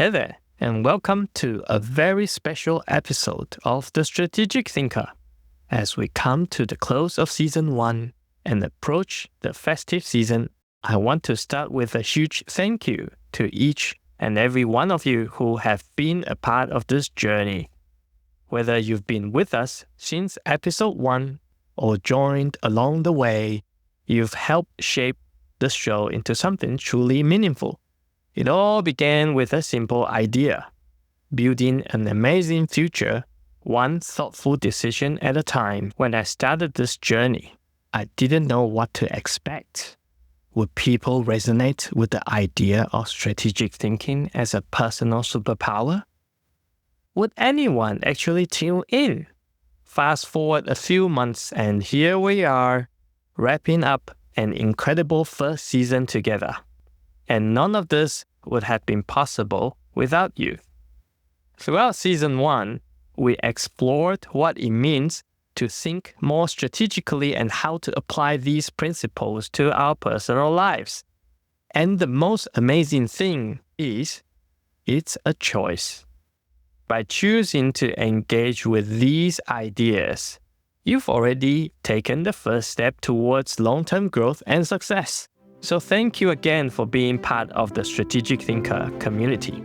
Hey there, and welcome to a very special episode of The Strategic Thinker. As we come to the close of Season 1 and approach the festive season, I want to start with a huge thank you to each and every one of you who have been a part of this journey. Whether you've been with us since Episode 1 or joined along the way, you've helped shape the show into something truly meaningful. It all began with a simple idea: building an amazing future, one thoughtful decision at a time. When I started this journey, I didn't know what to expect. Would people resonate with the idea of strategic thinking as a personal superpower? Would anyone actually tune in? Fast forward a few months and here we are, wrapping up an incredible first season together. And none of this would have been possible without you. Throughout Season 1, we explored what it means to think more strategically and how to apply these principles to our personal lives. And the most amazing thing is, it's a choice. By choosing to engage with these ideas, you've already taken the first step towards long-term growth and success. So thank you again for being part of the Strategic Thinker community.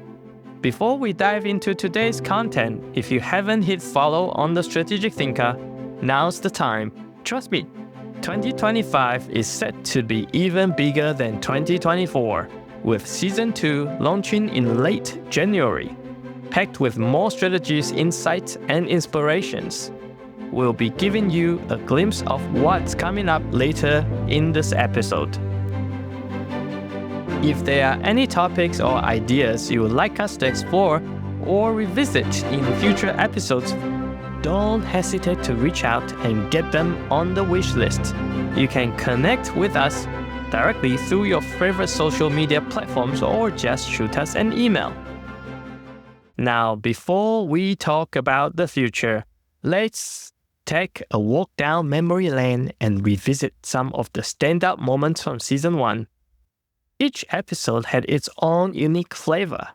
Before we dive into today's content, if you haven't hit follow on the Strategic Thinker, now's the time. Trust me, 2025 is set to be even bigger than 2024, with Season 2 launching in late January. Packed with more strategies, insights, and inspirations. We'll be giving you a glimpse of what's coming up later in this episode. If there are any topics or ideas you would like us to explore or revisit in future episodes, don't hesitate to reach out and get them on the wish list. You can connect with us directly through your favorite social media platforms or just shoot us an email. Now, before we talk about the future, let's take a walk down memory lane and revisit some of the standout moments from Season 1. Each episode had its own unique flavor,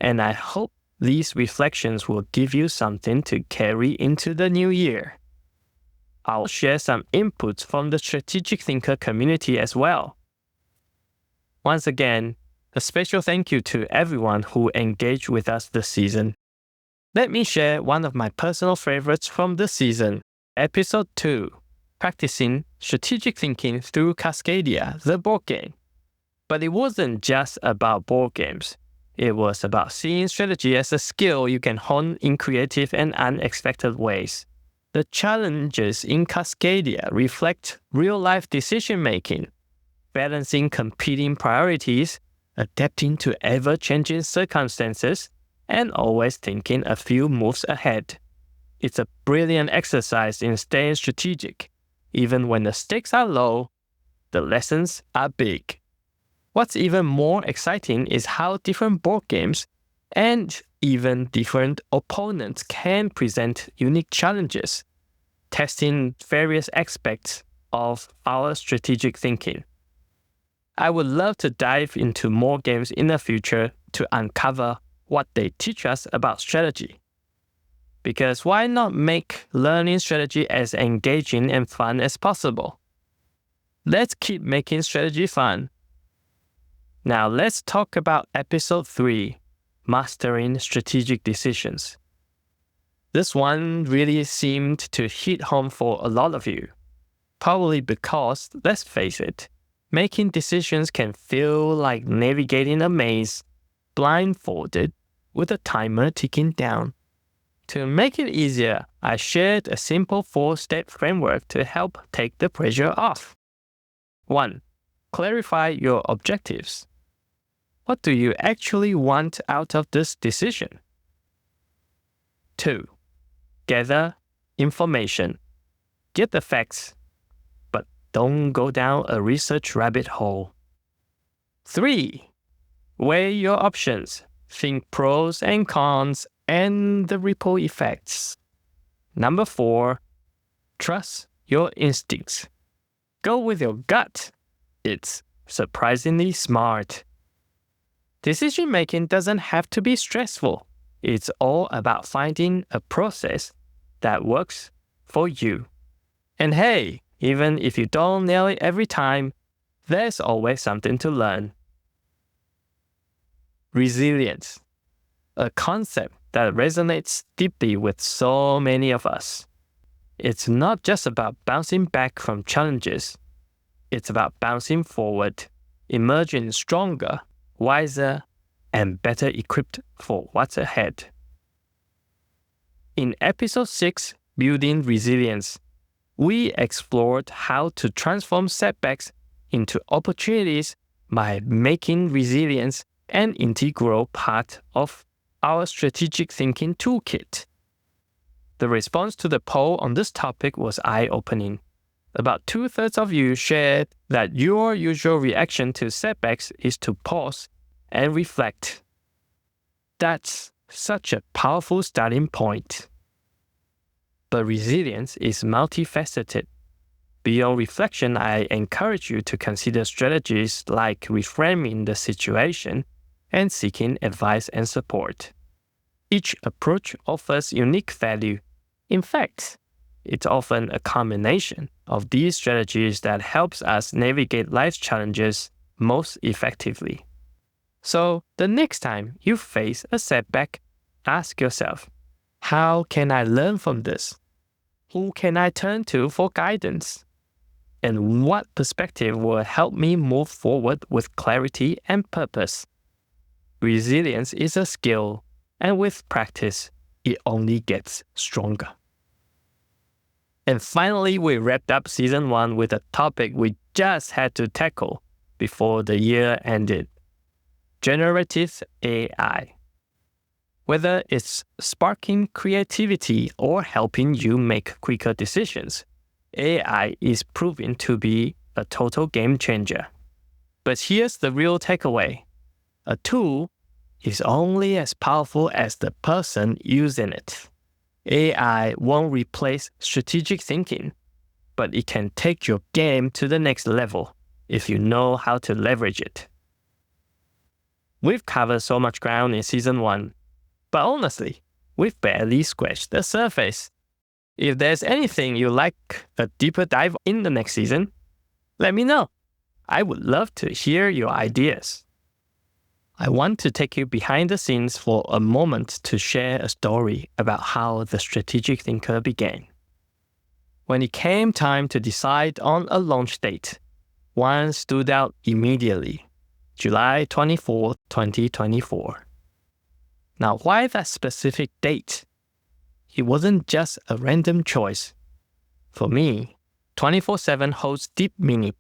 and I hope these reflections will give you something to carry into the new year. I'll share some inputs from the Strategic Thinker community as well. Once again, a special thank you to everyone who engaged with us this season. Let me share one of my personal favorites from this season, Episode 2, Practicing Strategic Thinking Through Cascadia, the board game. But it wasn't just about board games. It was about seeing strategy as a skill you can hone in creative and unexpected ways. The challenges in Cascadia reflect real-life decision-making, balancing competing priorities, adapting to ever-changing circumstances, and always thinking a few moves ahead. It's a brilliant exercise in staying strategic. Even when the stakes are low, the lessons are big. What's even more exciting is how different board games and even different opponents can present unique challenges, testing various aspects of our strategic thinking. I would love to dive into more games in the future to uncover what they teach us about strategy. Because why not make learning strategy as engaging and fun as possible? Let's keep making strategy fun. Now let's talk about Episode 3, Mastering Strategic Decisions. This one really seemed to hit home for a lot of you. Probably because, let's face it, making decisions can feel like navigating a maze, blindfolded, with a timer ticking down. To make it easier, I shared a simple 4-step framework to help take the pressure off. 1. Clarify your objectives. What do you actually want out of this decision? 2. Gather information. Get the facts, but don't go down a research rabbit hole. 3. Weigh your options. Think pros and cons and the ripple effects. 4. Trust your instincts. Go with your gut. It's surprisingly smart. Decision making doesn't have to be stressful. It's all about finding a process that works for you. And hey, even if you don't nail it every time, there's always something to learn. Resilience, a concept that resonates deeply with so many of us. It's not just about bouncing back from challenges. It's about bouncing forward, emerging stronger, wiser, and better equipped for what's ahead. In episode 6, Building Resilience, we explored how to transform setbacks into opportunities by making resilience an integral part of our strategic thinking toolkit. The response to the poll on this topic was eye-opening. About 2/3 of you shared that your usual reaction to setbacks is to pause and reflect. That's such a powerful starting point. But resilience is multifaceted. Beyond reflection, I encourage you to consider strategies like reframing the situation and seeking advice and support. Each approach offers unique value. In fact, it's often a combination of these strategies that helps us navigate life's challenges most effectively. So, the next time you face a setback, ask yourself, how can I learn from this? Who can I turn to for guidance? And what perspective will help me move forward with clarity and purpose? Resilience is a skill, and with practice, it only gets stronger. And finally, we wrapped up season 1 with a topic we just had to tackle before the year ended: generative AI. Whether it's sparking creativity or helping you make quicker decisions, AI is proving to be a total game changer. But here's the real takeaway. A tool is only as powerful as the person using it. AI won't replace strategic thinking, but it can take your game to the next level if you know how to leverage it. We've covered so much ground in season 1, but honestly, we've barely scratched the surface. If there's anything you'd like a deeper dive in the next season, let me know. I would love to hear your ideas. I want to take you behind the scenes for a moment to share a story about how the strategic thinker began. When it came time to decide on a launch date, one stood out immediately: July 24, 2024. Now, why that specific date? It wasn't just a random choice. For me, 24/7 holds deep meaning,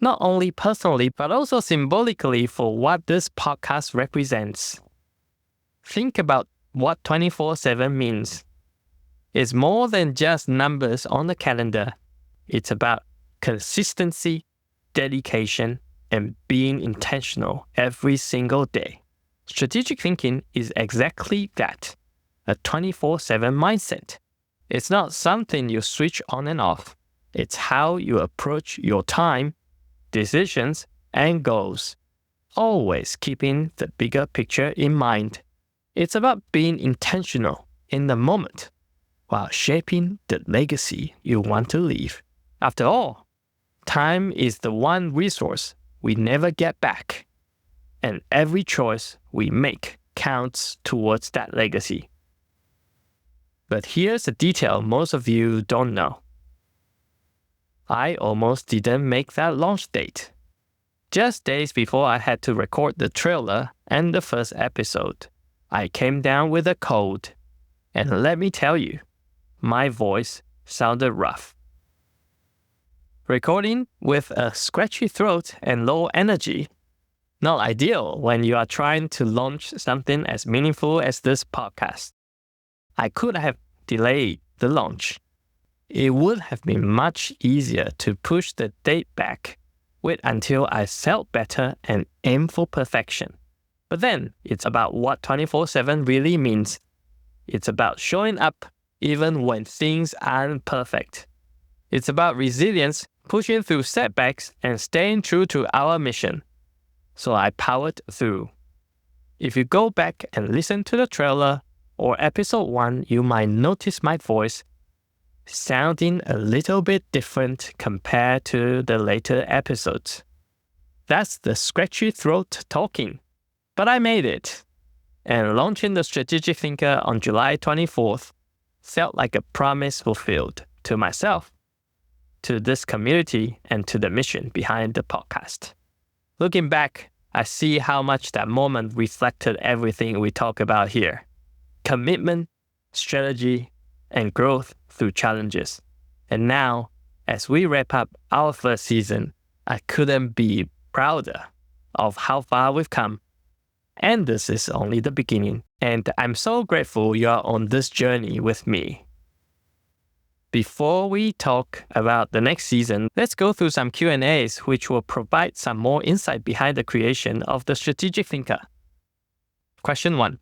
not only personally, but also symbolically for what this podcast represents. Think about what 24/7 means. It's more than just numbers on the calendar. It's about consistency, dedication, and being intentional every single day. Strategic thinking is exactly that, a 24/7 mindset. It's not something you switch on and off. It's how you approach your time, decisions, and goals, always keeping the bigger picture in mind. It's about being intentional in the moment while shaping the legacy you want to leave. After all, time is the one resource we never get back, and every choice we make counts towards that legacy. But here's a detail most of you don't know. I almost didn't make that launch date. Just days before I had to record the trailer and the first episode, I came down with a cold. And let me tell you, my voice sounded rough. Recording with a scratchy throat and low energy, not ideal when you are trying to launch something as meaningful as this podcast. I could have delayed the launch. It would have been much easier to push the date back, wait until I felt better and aim for perfection. But then, it's about what 24/7 really means. It's about showing up even when things aren't perfect. It's about resilience, pushing through setbacks, and staying true to our mission. So I powered through. If you go back and listen to the trailer or episode 1, you might notice my voice sounding a little bit different compared to the later episodes. That's the scratchy throat talking. But I made it. And launching the Strategic Thinker on July 24th felt like a promise fulfilled to myself, to this community, and to the mission behind the podcast. Looking back, I see how much that moment reflected everything we talk about here. Commitment, strategy, and growth through challenges. And now, as we wrap up our first season, I couldn't be prouder of how far we've come. And this is only the beginning. And I'm so grateful you're on this journey with me. Before we talk about the next season, let's go through some Q&As which will provide some more insight behind the creation of the Strategic Thinker. Question 1.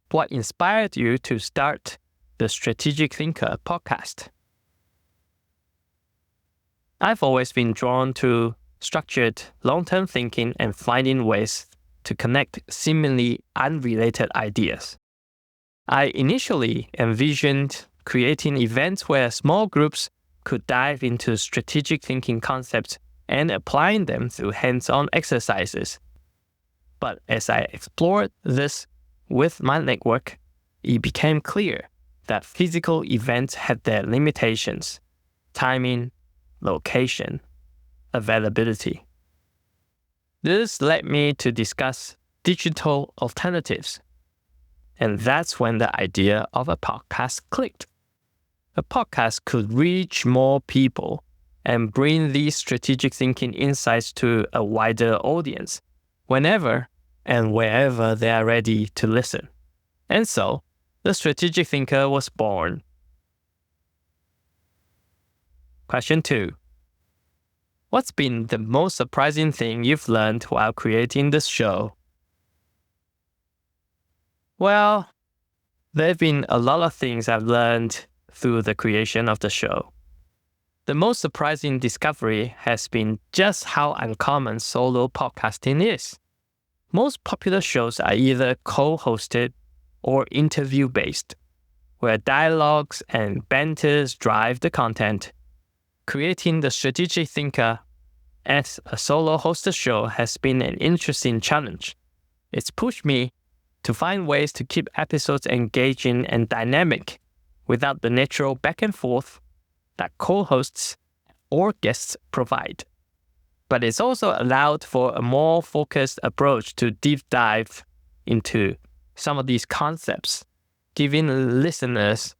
What inspired you to start the Strategic Thinker podcast? I've always been drawn to structured, long-term thinking and finding ways to connect seemingly unrelated ideas. I initially envisioned creating events where small groups could dive into strategic thinking concepts and applying them through hands-on exercises. But as I explored this with my network, it became clear that physical events had their limitations: timing, location, availability. This led me to discuss digital alternatives. And that's when the idea of a podcast clicked. A podcast could reach more people and bring these strategic thinking insights to a wider audience whenever and wherever they are ready to listen. And so, the Strategic Thinker was born. Question 2. What's been the most surprising thing you've learned while creating this show? Well, there have been a lot of things I've learned through the creation of the show. The most surprising discovery has been just how uncommon solo podcasting is. Most popular shows are either co-hosted or interview-based, where dialogues and banters drive the content. Creating the Strategic Thinker as a solo hosted show has been an interesting challenge. It's pushed me to find ways to keep episodes engaging and dynamic without the natural back and forth that co-hosts or guests provide. But it's also allowed for a more focused approach to deep dive into some of these concepts, giving listeners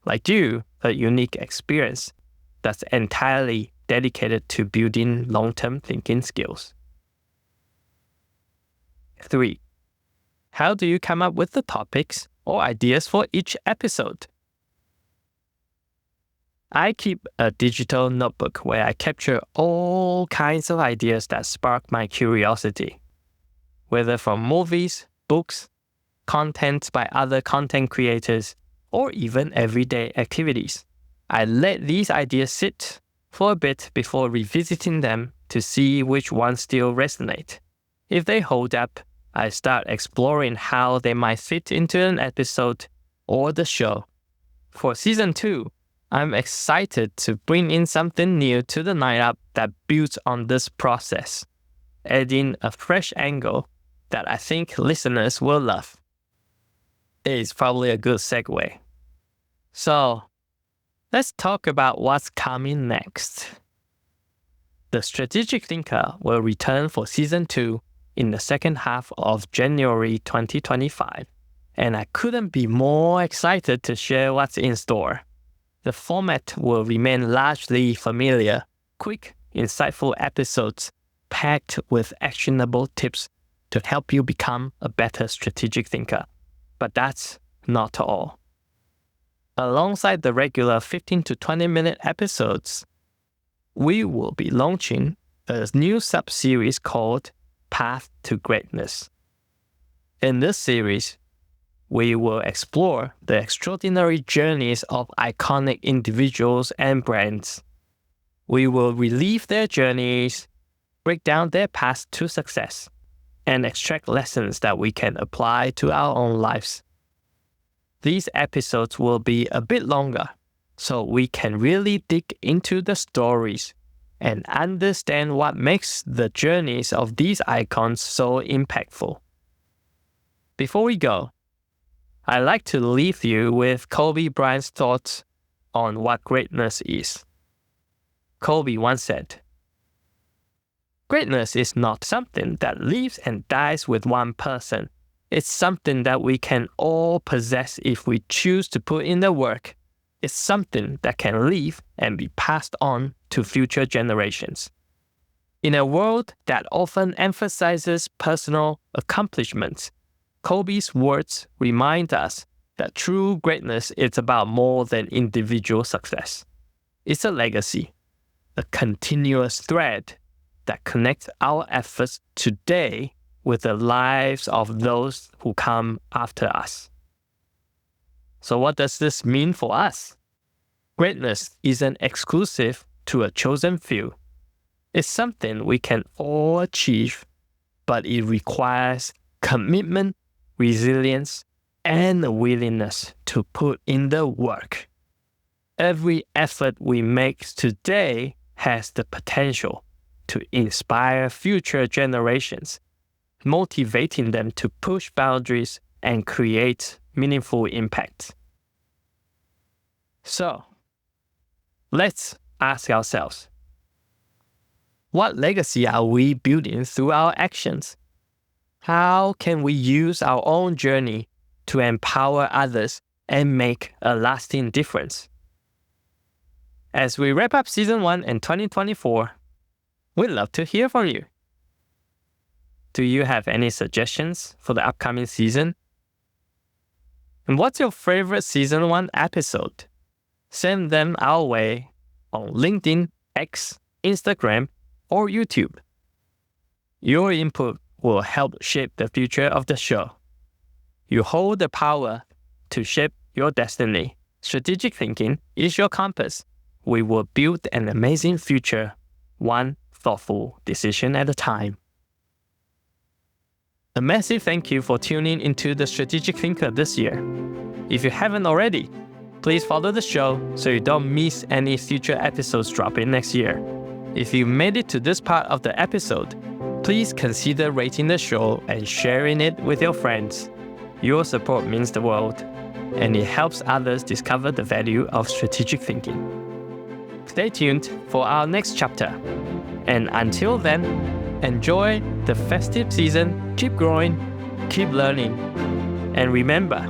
like you a unique experience that's entirely dedicated to building long-term thinking skills. 3. How do you come up with the topics or ideas for each episode? I keep a digital notebook where I capture all kinds of ideas that spark my curiosity, whether from movies, books, content by other content creators, or even everyday activities. I let these ideas sit for a bit before revisiting them to see which ones still resonate. If they hold up, I start exploring how they might fit into an episode or the show. For Season 2, I'm excited to bring in something new to the lineup that builds on this process, adding a fresh angle that I think listeners will love. It's probably a good segue. So, let's talk about what's coming next. The Strategic Thinker will return for Season 2 in the second half of January 2025, and I couldn't be more excited to share what's in store. The format will remain largely familiar, quick, insightful episodes packed with actionable tips to help you become a better strategic thinker. But that's not all. Alongside the regular 15 to 20-minute episodes, we will be launching a new sub-series called Path to Greatness. In this series, we will explore the extraordinary journeys of iconic individuals and brands. We will relive their journeys, break down their paths to success, and extract lessons that we can apply to our own lives. These episodes will be a bit longer, so we can really dig into the stories and understand what makes the journeys of these icons so impactful. Before we go, I'd like to leave you with Kobe Bryant's thoughts on what greatness is. Kobe once said, "Greatness is not something that lives and dies with one person. It's something that we can all possess if we choose to put in the work. It's something that can live and be passed on to future generations." In a world that often emphasizes personal accomplishments, Kobe's words remind us that true greatness is about more than individual success. It's a legacy, a continuous thread that connects our efforts today with the lives of those who come after us. So what does this mean for us? Greatness isn't exclusive to a chosen few. It's something we can all achieve, but it requires commitment, resilience, and a willingness to put in the work. Every effort we make today has the potential to inspire future generations, motivating them to push boundaries and create meaningful impact. So, let's ask ourselves, what legacy are we building through our actions? How can we use our own journey to empower others and make a lasting difference? As we wrap up Season 1 in 2024, we'd love to hear from you. Do you have any suggestions for the upcoming season? And what's your favorite Season 1 episode? Send them our way on LinkedIn, X, Instagram, or YouTube. Your input will help shape the future of the show. You hold the power to shape your destiny. Strategic thinking is your compass. We will build an amazing future, one thoughtful decision at a time. A massive thank you for tuning into the Strategic Thinker this year. If you haven't already, please follow the show so you don't miss any future episodes dropping next year. If you made it to this part of the episode, please consider rating the show and sharing it with your friends. Your support means the world, and it helps others discover the value of strategic thinking. Stay tuned for our next chapter. And until then, enjoy the festive season, keep growing, keep learning, and remember,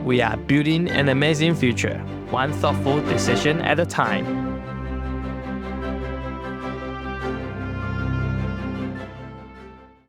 we are building an amazing future, one thoughtful decision at a time.